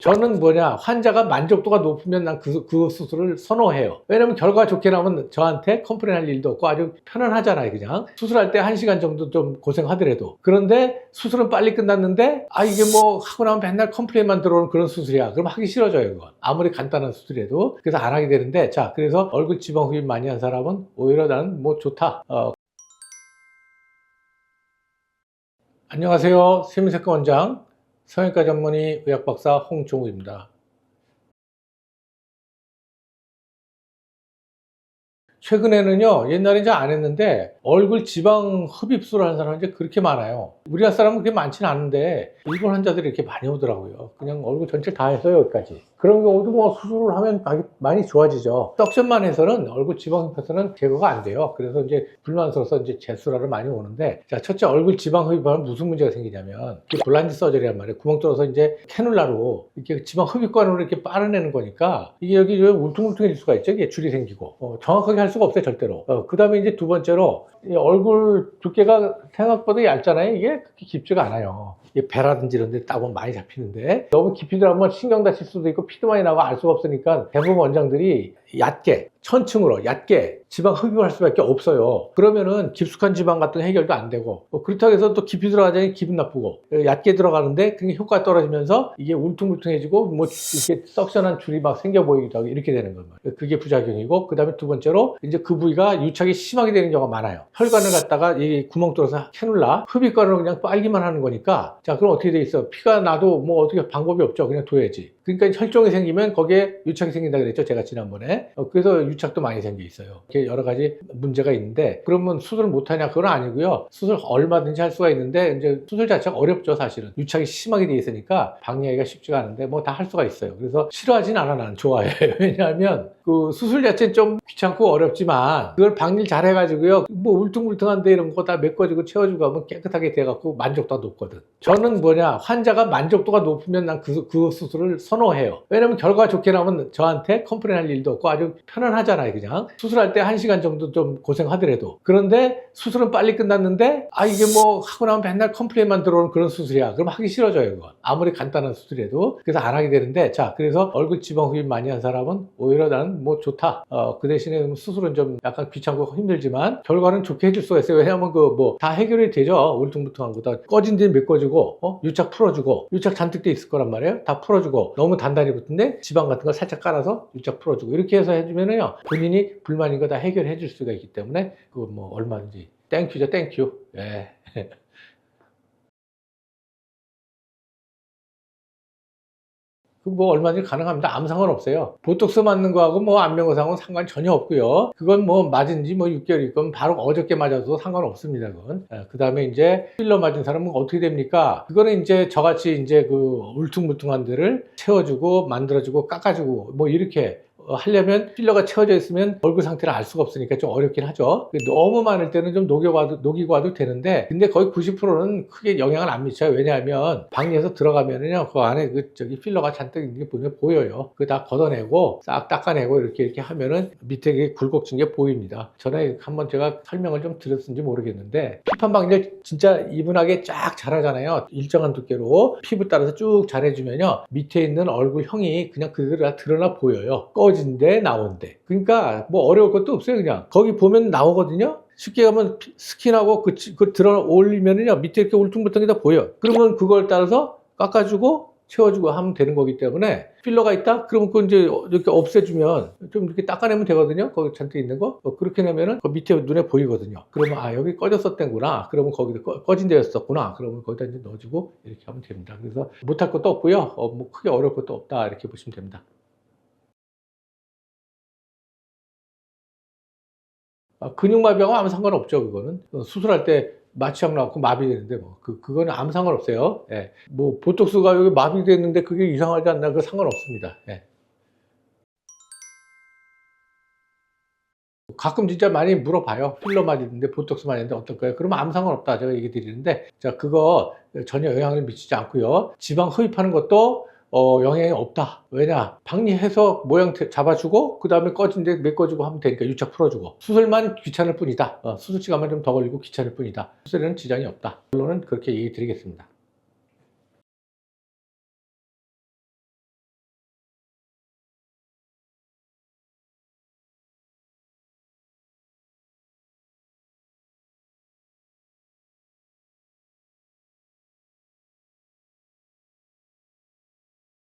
저는 환자가 만족도가 높으면 난 그 수술을 선호해요. 왜냐면 결과가 좋게 나오면 저한테 컴플레인할 일도 없고 아주 편안하잖아요. 그냥 수술할 때 1시간 정도 좀 고생하더라도. 그런데 수술은 빨리 끝났는데 이게 뭐 하고 나면 맨날 컴플레인만 들어오는 그런 수술이야. 그럼 하기 싫어져요. 그건 아무리 간단한 수술이라도. 그래서 안 하게 되는데, 자, 그래서 얼굴 지방 흡입 많이 한 사람은 오히려 나는 뭐 좋다. 안녕하세요. 세미세과 원장 성형외과 전문의 의학박사 홍종우입니다. 최근에는요, 옛날에 이제 안 했는데, 얼굴 지방 흡입술을 하는 사람이 이제 그렇게 많아요. 우리나라 사람은 그렇게 많지는 않은데, 일본 환자들이 이렇게 많이 오더라고요. 그냥 얼굴 전체 다 해서 여기까지. 그런 경우도 뭐 수술을 하면 많이 좋아지죠. 석션만 해서는 얼굴 지방 흡입해서는 제거가 안 돼요. 그래서 이제 불만스러워서 이제 재수라를 많이 오는데, 자, 첫째 얼굴 지방 흡입하면 무슨 문제가 생기냐면, 이게 블라인드 서저리란 말이에요. 구멍 뚫어서 이제 캐놀라로 이렇게 지방 흡입관으로 이렇게 빨아내는 거니까, 이게 여기 울퉁불퉁해질 수가 있죠. 이게 줄이 생기고. 정확하게 할 수가 없어요, 절대로. 그 다음에 이제 두 번째로, 이 얼굴 두께가 생각보다 얇잖아요. 이게 그렇게 깊지가 않아요. 이 배라든지 이런 데 따보면 많이 잡히는데, 너무 깊이 들어가면 신경 다칠 수도 있고 피도 많이 나고 알 수가 없으니까 대부분 원장들이 얕게, 천층으로 얕게 지방 흡입을 할 수밖에 없어요. 그러면은 깊숙한 지방 같은 거 해결도 안 되고, 그렇다고 해서 또 깊이 들어가자니 기분 나쁘고, 얕게 들어가는데 그게 효과가 떨어지면서 이게 울퉁불퉁해지고 뭐 이렇게 석션한 줄이 막 생겨 보이기도 하고 이렇게 되는 거예요. 그게 부작용이고, 그 다음에 두 번째로 이제 그 부위가 유착이 심하게 되는 경우가 많아요. 혈관을 갖다가 이 구멍 뚫어서 캐놀라 흡입관으로 그냥 빨기만 하는 거니까, 자, 그럼 어떻게 돼 있어? 피가 나도 뭐 어떻게 방법이 없죠. 그냥 둬야지. 그러니까 혈종이 생기면 거기에 유착이 생긴다 그랬죠, 제가 지난번에. 그래서 유착도 많이 생겨 있어요. 이렇게 여러 가지 문제가 있는데, 그러면 수술을 못 하냐? 그건 아니고요. 수술 얼마든지 할 수가 있는데, 이제 수술 자체가 어렵죠, 사실은. 유착이 심하게 돼 있으니까 방해하기가 쉽지가 않은데 뭐 다 할 수가 있어요. 그래서 싫어하진 않아. 난 좋아해요. 왜냐하면 그 수술 자체는 좀 귀찮고 어렵지만, 그걸 방일 잘 해가지고요, 뭐 울퉁불퉁한데 이런 거 다 메꿔주고 채워주고 하면 깨끗하게 돼갖고 만족도가 높거든. 저는 환자가 만족도가 높으면 난 그 수술을 선호해요. 왜냐면 결과가 좋게 나오면 저한테 컴플레인할 일도 없고 아주 편안하잖아요. 그냥 수술할 때 1시간 정도 좀 고생하더라도. 그런데 수술은 빨리 끝났는데, 이게 뭐 하고 나면 맨날 컴플레인만 들어오는 그런 수술이야. 그럼 하기 싫어져요. 그건 아무리 간단한 수술이라도. 그래서 안 하게 되는데, 자, 그래서 얼굴 지방 흡입 많이 한 사람은 오히려 나는 뭐 좋다. 그 대신에 수술은 좀 약간 귀찮고 힘들지만 결과는 좋게 해줄 수가 있어요. 왜냐하면 그 뭐 다 해결이 되죠. 울퉁불퉁한 거 다 꺼진 데 메꿔주고, 유착 풀어주고, 유착 잔뜩 돼 있을 거란 말이에요. 다 풀어주고, 너무 단단히 붙은데 지방 같은 거 살짝 깔아서 유착 풀어주고, 이렇게 해서 해주면은요, 본인이 불만인 거 다 해결해 줄 수가 있기 때문에 그거 뭐 얼마든지 땡큐죠. 땡큐. 예. 뭐 얼마든지 가능합니다. 아무 상관없어요. 보톡스 맞는 거하고 뭐 안면거상은 상관 전혀 없고요. 그건 뭐 맞은 지 뭐 6개월 있건 바로 어저께 맞아도 상관없습니다. 그건. 그 다음에 이제 필러 맞은 사람은 어떻게 됩니까? 그거는 이제 저같이 이제 그 울퉁불퉁한 데를 채워주고 만들어주고 깎아주고 뭐 이렇게 하려면 필러가 채워져 있으면 얼굴 상태를 알 수가 없으니까 좀 어렵긴 하죠. 너무 많을 때는 좀 녹이고 와도 되는데, 근데 거의 90%는 크게 영향을 안 미쳐요. 왜냐하면 방에서 들어가면은요, 그 안에 필러가 잔뜩 있는 게 보여요. 그거 다 걷어내고 싹 닦아내고 이렇게 하면은 밑에 게 굴곡진 게 보입니다. 전에 한번 제가 설명을 좀 드렸는지 모르겠는데, 피판 방열 진짜 이분하게 쫙 잘하잖아요. 일정한 두께로 피부 따라서 쭉 잘해주면요, 밑에 있는 얼굴형이 그냥 그대로 다 드러나 보여요. 꺼진데 나온대. 그러니까 뭐 어려울 것도 없어요. 그냥 거기 보면 나오거든요. 쉽게 가면 스킨하고 그 들어 올리면은요, 밑에 이렇게 울퉁불퉁이 다 보여. 그러면 그걸 따라서 깎아주고 채워주고 하면 되는 거기 때문에, 필러가 있다? 그러면 그거 이제 이렇게 없애주면 좀 이렇게 닦아내면 되거든요. 거기 잔뜩 있는 거. 그렇게 내면은 그 밑에 눈에 보이거든요. 그러면 여기 꺼졌었던구나. 그러면 거기도 꺼진 데였었구나. 그러면 거기다 이제 넣어주고 이렇게 하면 됩니다. 그래서 못할 것도 없고요. 뭐 크게 어려울 것도 없다. 이렇게 보시면 됩니다. 근육마비하고 아무 상관없죠. 그거는 수술할 때 마취약 나고 마비되는데 뭐 그거는 아무 상관없어요. 예. 뭐 보톡스가 여기 마비됐는데 그게 이상하지 않나? 그거 상관없습니다. 예. 가끔 진짜 많이 물어봐요. 필러 맞았는데 보톡스 맞았는데 어떨까요? 그러면 아무 상관없다 제가 얘기 드리는데, 자, 그거 전혀 영향을 미치지 않고요. 지방 흡입하는 것도 영향이 없다. 왜냐? 박리해서 모양 잡아주고 그 다음에 꺼진 데 메꿔주고 하면 되니까, 유착 풀어주고. 수술만 귀찮을 뿐이다. 수술 시간만 좀 더 걸리고 귀찮을 뿐이다. 수술에는 지장이 없다. 결론은 그렇게 얘기 드리겠습니다.